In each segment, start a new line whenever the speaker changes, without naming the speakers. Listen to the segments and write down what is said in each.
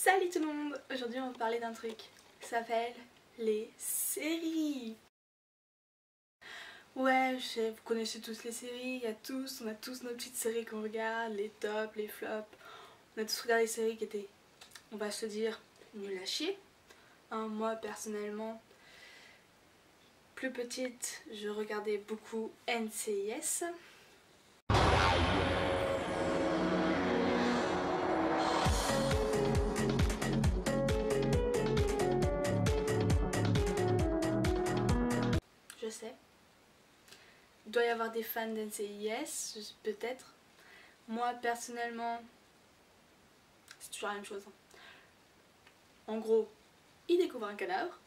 Salut tout le monde! Aujourd'hui on va parler d'un truc qui s'appelle les séries. Ouais, je sais, vous connaissez tous les séries, on a tous nos petites séries qu'on regarde, les tops, les flops. On a tous regardé des séries qui étaient, on va se dire, nul à chier. Moi personnellement, plus petite, je regardais beaucoup NCIS. Je sais. Il doit y avoir des fans d'NCIS, peut-être. Moi personnellement, c'est toujours la même chose. En gros, il découvre un cadavre,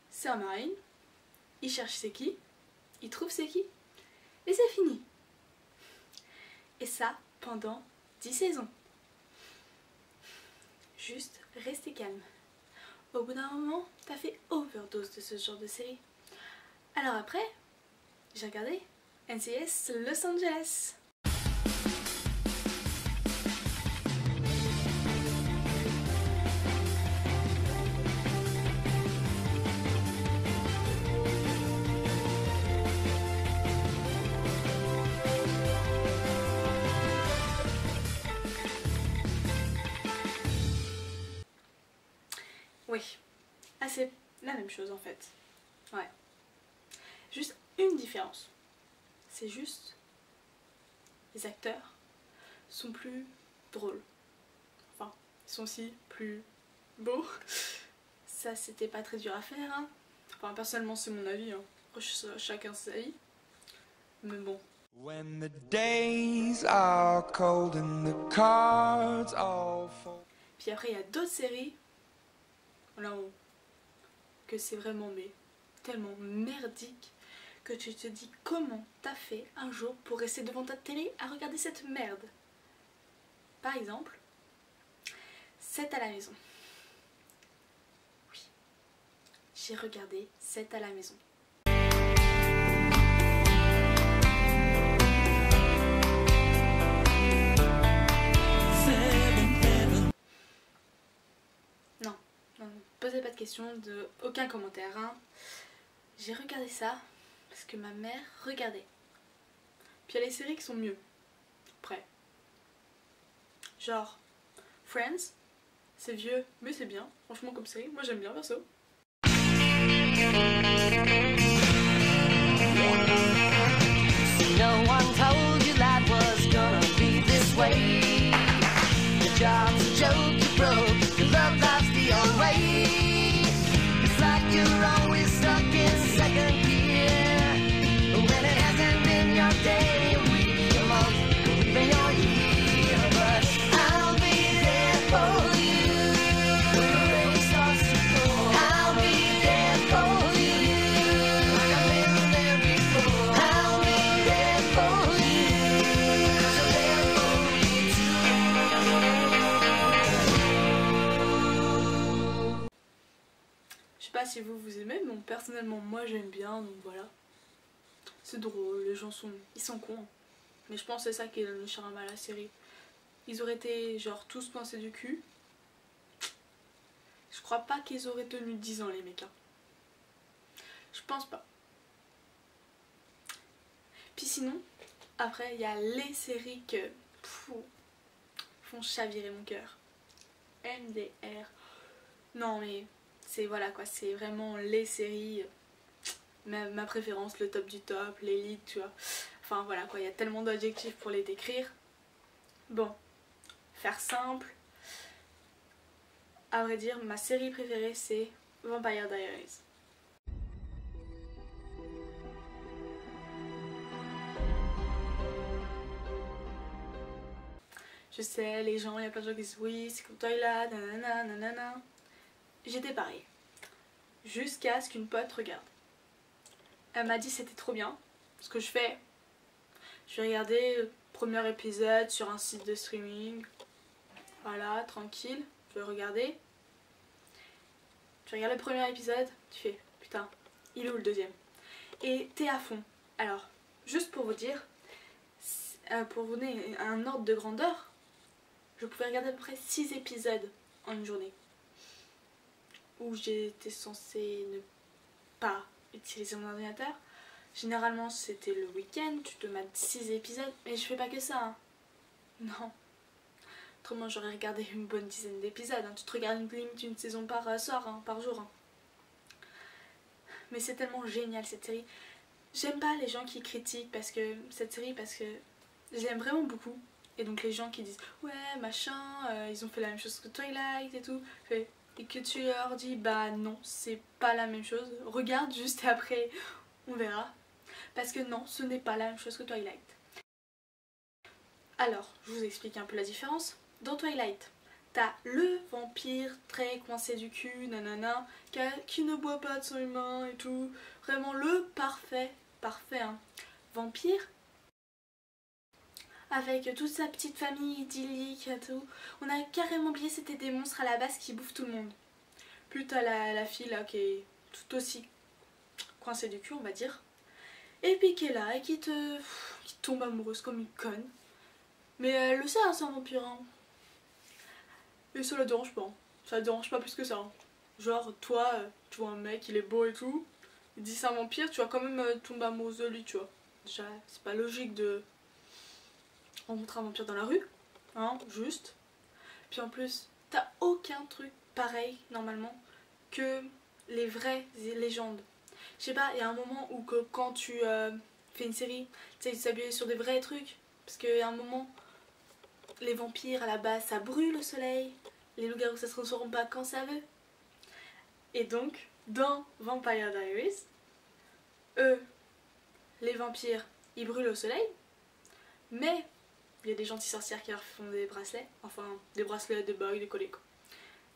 c'est un marine, il cherche c'est qui, il trouve c'est qui, et c'est fini. Et ça pendant 10 saisons. Juste restez calme. Au bout d'un moment, t'as fait overdose de ce genre de série. Alors après, j'ai regardé NCIS Los Angeles. Oui, c'est la même chose en fait. Ouais. Juste une différence. C'est juste les acteurs sont plus drôles. Enfin, ils sont aussi plus beaux. Ça c'était pas très dur à faire. Enfin personnellement c'est mon avis. Chacun sa vie. Mais bon. When the days are cold and the cards all fall. Puis après il y a d'autres séries là que c'est vraiment tellement merdique que tu te dis comment t'as fait un jour pour rester devant ta télé à regarder cette merde. Par exemple, 7 à la maison. Oui, j'ai regardé 7 à la maison. Non, posez pas de questions, aucun commentaire. J'ai regardé ça parce que ma mère regardait. Puis il y a les séries qui sont mieux. Après. Genre Friends, c'est vieux mais c'est bien. Franchement comme série, moi j'aime bien perso. No one told you life was gonna be this way. Your job's a joke, you broke, your love life's the old way. It's like you're always stuck in second gear. When it hasn't been your day, your week, your month, or even your year. But I'll be there for you when the rain starts to pour. I'll be there for you like I've been there before. I'll be there for you 'cause I'm there for you too. Je sais pas si vous aimez, mais personnellement moi j'aime bien, donc voilà. C'est drôle, les gens ils sont cons. Mais je pense que c'est ça qui est le charme à la série. Ils auraient été genre tous pincés du cul. Je crois pas qu'ils auraient tenu 10 ans les mecs. Je pense pas. Puis sinon, après il y a les séries que font chavirer mon cœur. MDR. Non mais c'est voilà quoi, c'est vraiment les séries, ma préférence, le top du top, l'élite, tu vois. Enfin voilà quoi, il y a tellement d'adjectifs pour les décrire. Bon, faire simple. À vrai dire, ma série préférée c'est Vampire Diaries. Je sais, les gens, il y a plein de gens qui disent oui, c'est comme Twilight, nanana, nanana. J'étais pareil. Jusqu'à ce qu'une pote regarde. Elle m'a dit c'était trop bien. Ce que je fais, je vais regarder le premier épisode sur un site de streaming. Voilà, tranquille, je vais regarder. Tu regardes le premier épisode, tu fais putain, il est où le deuxième? Et t'es à fond. Alors, juste pour vous dire, pour vous donner un ordre de grandeur, je pouvais regarder à peu près 6 épisodes en une journée. Où j'étais censée ne pas utiliser mon ordinateur. Généralement c'était le week-end, tu te mates 6 épisodes, mais je fais pas que ça. Hein. Non. Autrement j'aurais regardé une bonne dizaine d'épisodes. Hein. Tu te regardes une saison par soir, hein, par jour. Hein. Mais c'est tellement génial cette série. J'aime pas les gens qui critiquent cette série parce que j'aime vraiment beaucoup. Et donc les gens qui disent ouais machin, ils ont fait la même chose que Twilight et tout. Et que tu leur dis bah non c'est pas la même chose. Regarde juste après on verra. Parce que non ce n'est pas la même chose que Twilight. Alors je vous explique un peu la différence. Dans Twilight t'as le vampire très coincé du cul, nanana, qui ne boit pas de sang humain et tout. Vraiment le parfait hein, vampire. Avec toute sa petite famille idyllique et tout. On a carrément oublié c'était des monstres à la base qui bouffent tout le monde. Puis t'as la fille là qui est tout aussi coincée du cul on va dire. Et puis qui est là et qui tombe amoureuse comme une conne. Mais elle le sait hein, c'est un vampire hein. Et ça la dérange pas. Ça la dérange pas plus que ça. Hein. Genre toi, tu vois un mec il est beau et tout. Il dit c'est un vampire, tu vas quand même tomber amoureuse de lui tu vois. Déjà c'est pas logique de rencontrer un vampire dans la rue, hein, juste. Puis en plus, t'as aucun truc pareil, normalement, que les vraies légendes. Je sais pas, il y a un moment où quand tu fais une série, tu sais, ils s'appuient sur des vrais trucs. Parce qu'il y a un moment, les vampires, à la base, ça brûle au soleil. Les loups-garous, ça se transforme pas quand ça veut. Et donc, dans Vampire Diaries, eux, les vampires, ils brûlent au soleil. Mais il y a des gentilles sorcières qui leur font des bracelets, enfin des bracelets, des bagues, des collets quoi.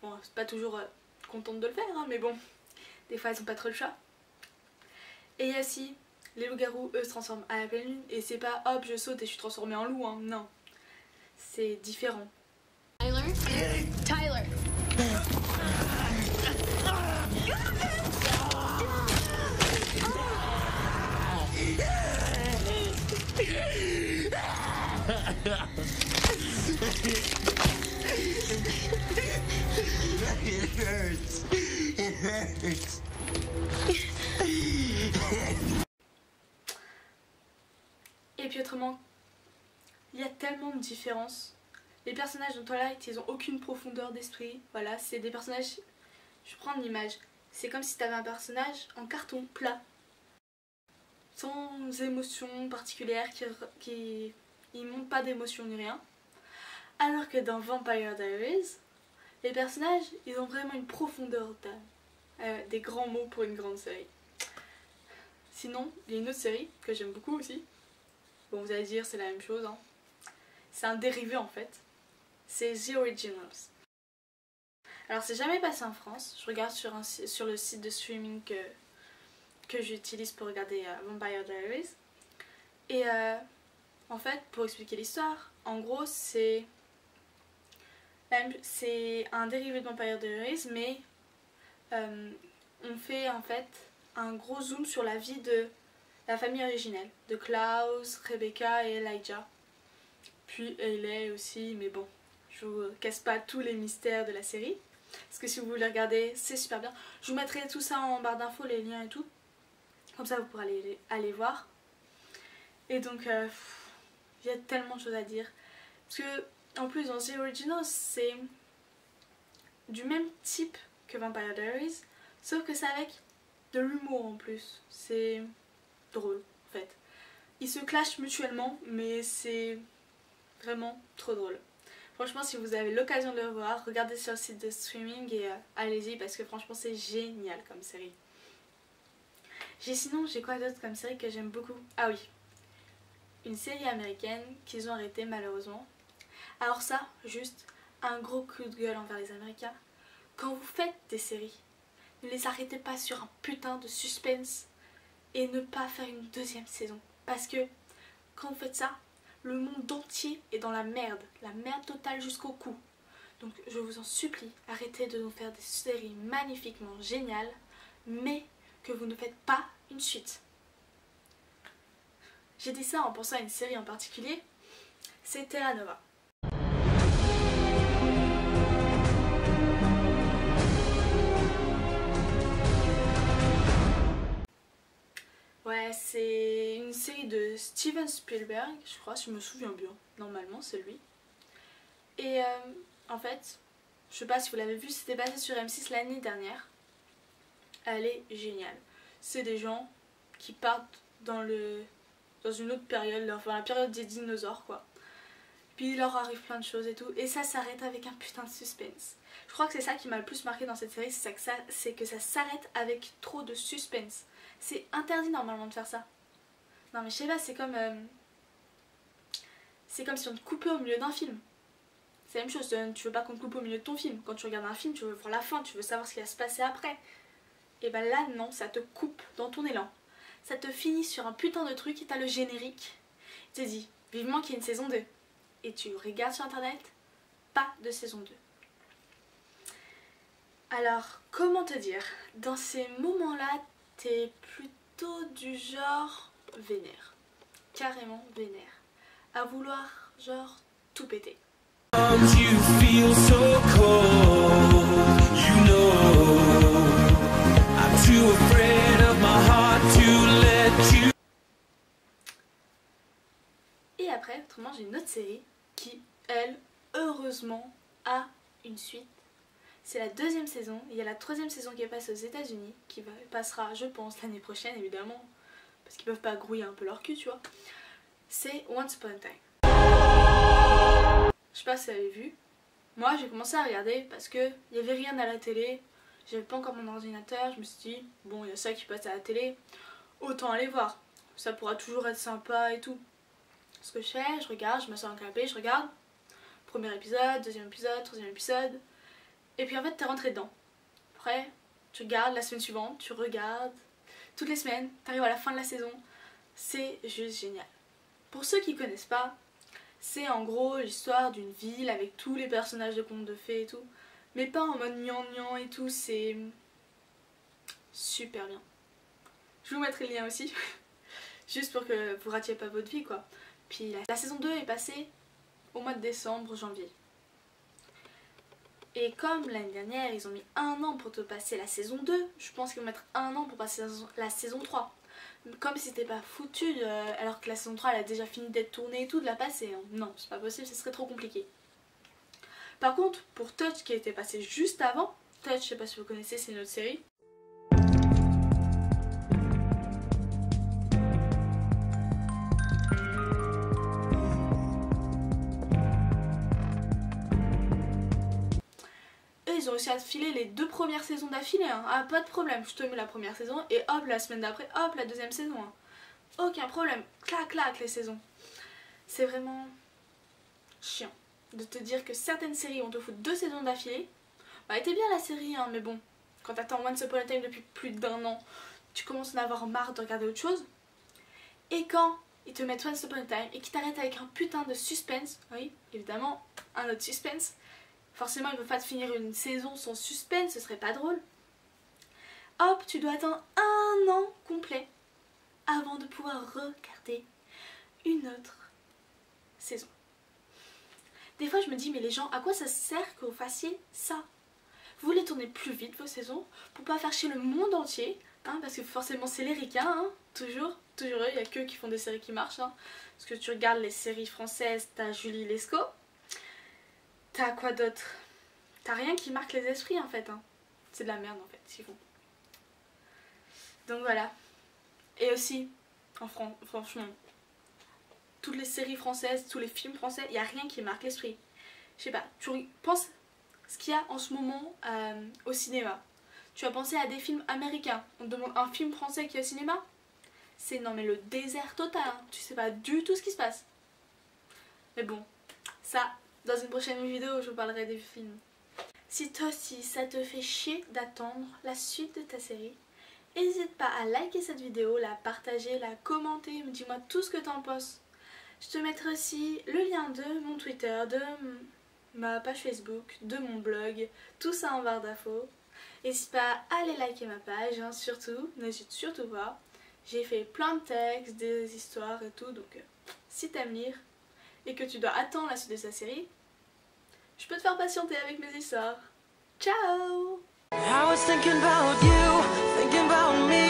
Bon, c'est pas toujours contente de le faire, hein, mais bon, des fois elles ont pas trop le choix. Et il y a aussi les loups-garous, eux se transforment à la pleine lune, et c'est pas hop je saute et je suis transformée en loup, hein, non. C'est différent.
Tyler.
It hurts. It hurts.
Et puis autrement, il y a tellement de différences. Les personnages dans Twilight, ils ont aucune profondeur d'esprit. Voilà, c'est des personnages... Je prends une image. C'est comme si tu avais un personnage en carton plat. Sans émotion particulière, qui ne montre pas d'émotion ni rien. Alors que dans Vampire Diaries, les personnages, ils ont vraiment une profondeur d'âme. Des grands mots pour une grande série. Sinon, il y a une autre série que j'aime beaucoup aussi. Bon, vous allez dire, c'est la même chose. Hein. C'est un dérivé en fait. C'est The Originals. Alors, c'est jamais passé en France. Je regarde sur le site de streaming que j'utilise pour regarder Vampire Diaries. Et en fait, pour expliquer l'histoire, en gros, c'est un dérivé de Vampire Diaries, mais on fait en fait un gros zoom sur la vie de la famille originelle, de Klaus, Rebecca et Elijah. Puis Hayley aussi, mais bon, je vous casse pas tous les mystères de la série. Parce que si vous voulez regarder, c'est super bien. Je vous mettrai tout ça en barre d'infos, les liens et tout. Comme ça, vous pourrez aller voir. Et donc, il y a tellement de choses à dire. Parce que, en plus, dans The Originals, c'est du même type que Vampire Diaries, sauf que c'est avec de l'humour en plus. C'est drôle, en fait. Ils se clashent mutuellement, mais c'est vraiment trop drôle. Franchement, si vous avez l'occasion de le voir, regardez sur le site de streaming et allez-y parce que franchement, c'est génial comme série. Sinon, j'ai quoi d'autre comme série que j'aime beaucoup? Ah oui, une série américaine qu'ils ont arrêtée malheureusement. Alors ça, juste un gros coup de gueule envers les Américains. Quand vous faites des séries, ne les arrêtez pas sur un putain de suspense et ne pas faire une deuxième saison. Parce que quand vous faites ça, le monde entier est dans la merde totale jusqu'au cou. Donc je vous en supplie, arrêtez de nous faire des séries magnifiquement géniales, mais que vous ne faites pas une suite. J'ai dit ça en pensant à une série en particulier, c'est Terra Nova. de Steven Spielberg, je crois, si je me souviens bien. Normalement, c'est lui. Et en fait, je sais pas si vous l'avez vu, c'était passé sur M6 l'année dernière. Elle est géniale. C'est des gens qui partent dans une autre période, enfin la période des dinosaures quoi. Puis il leur arrive plein de choses et tout. Et ça s'arrête avec un putain de suspense. Je crois que c'est ça qui m'a le plus marqué dans cette série, c'est que ça s'arrête avec trop de suspense. C'est interdit normalement de faire ça. Non mais je sais pas, c'est comme si on te coupait au milieu d'un film. C'est la même chose, tu veux pas qu'on te coupe au milieu de ton film. Quand tu regardes un film, tu veux voir la fin, tu veux savoir ce qui va se passer après. Et ben là non, ça te coupe dans ton élan. Ça te finit sur un putain de truc et t'as le générique. Tu te dis, vivement qu'il y ait une saison 2. Et tu regardes sur internet, pas de saison 2. Alors, comment te dire? Dans ces moments-là, t'es plutôt du genre vénère. Carrément vénère. À vouloir, genre, tout péter.
You feel so cold, you know I'm too afraid of my heart to let you.
Et après, autrement, j'ai une autre série qui, elle, heureusement, a une suite. C'est la 2e saison. Il y a la 3e saison qui est passée aux États-Unis, qui passera, je pense, l'année prochaine, évidemment, parce qu'ils peuvent pas grouiller un peu leur cul, tu vois. C'est Once Upon a Time. Je sais pas si vous avez vu. Moi, j'ai commencé à regarder parce que il y avait rien à la télé. J'avais pas encore mon ordinateur. Je me suis dit, bon, il y a ça qui passe à la télé. Autant aller voir. Ça pourra toujours être sympa et tout. Ce que je fais, je regarde, je m'assois dans le canapé, je regarde. Premier épisode, 2e épisode, 3e épisode. Et puis en fait, t'es rentré dedans. Après, tu regardes la semaine suivante, tu regardes. Toutes les semaines, t'arrives à la fin de la saison. C'est juste génial. Pour ceux qui connaissent pas, c'est en gros l'histoire d'une ville avec tous les personnages de contes de fées et tout. Mais pas en mode gnangnan et tout, c'est super bien. Je vous mettrai le lien aussi. Juste pour que vous ratiez pas votre vie quoi. Puis la saison 2 est passée au mois de décembre, janvier. Et comme l'année dernière ils ont mis 1 an pour te passer la saison 2, je pense qu'ils vont mettre 1 an pour passer la saison 3. Comme si c'était pas foutu alors que la saison 3 elle a déjà fini d'être tournée et tout, de la passer. Hein. Non, c'est pas possible, ce serait trop compliqué. Par contre, pour Touch qui a été passé juste avant, Touch, je sais pas si vous connaissez, c'est une autre série. Ils ont réussi à filer les 2 premières saisons d'affilée, hein. Ah, pas de problème, je te mets la première saison et hop, la semaine d'après, hop, la 2e saison. Hein. Aucun problème, clac clac les saisons. C'est vraiment chiant de te dire que certaines séries on te fout 2 saisons d'affilée. Bah, elle était bien la série, hein, mais bon, quand t'attends Once Upon a Time depuis plus d'1 an, tu commences à en avoir marre de regarder autre chose. Et quand ils te mettent Once Upon a Time et qu'ils t'arrêtent avec un putain de suspense, oui, évidemment, un autre suspense. Forcément, ils ne peuvent pas te finir une saison sans suspense, ce serait pas drôle. Hop, tu dois attendre 1 an complet avant de pouvoir regarder une autre saison. Des fois, je me dis, mais les gens, à quoi ça sert que vous fassiez ça? Vous voulez tourner plus vite vos saisons pour pas faire chier le monde entier, hein, parce que forcément, c'est les ricains, hein, toujours eux, il n'y a qu'eux qui font des séries qui marchent. Hein, parce que tu regardes les séries françaises, t'as Julie Lescaut. T'as quoi d'autre? T'as rien qui marque les esprits en fait. Hein. C'est de la merde en fait, s'ils font. Donc voilà. Et aussi, franchement, toutes les séries françaises, tous les films français, il n'y a rien qui marque l'esprit. Je sais pas, tu penses ce qu'il y a en ce moment au cinéma. Tu as pensé à des films américains. On te demande un film français qui est au cinéma? C'est non mais le désert total. Hein. Tu sais pas du tout ce qui se passe. Mais bon, ça... Dans une prochaine vidéo, je vous parlerai des films. Si toi aussi, ça te fait chier d'attendre la suite de ta série, n'hésite pas à liker cette vidéo, la partager, la commenter, dis-moi tout ce que t'en penses. Je te mettrai aussi le lien de mon Twitter, de ma page Facebook, de mon blog, tout ça en barre d'infos. N'hésite pas à aller liker ma page, hein, surtout, n'hésite surtout pas. J'ai fait plein de textes, des histoires et tout, donc si t'aimes lire, et que tu dois attendre la suite de sa série, je peux te faire patienter avec mes histoires. Ciao! I was thinking about you, thinking about me.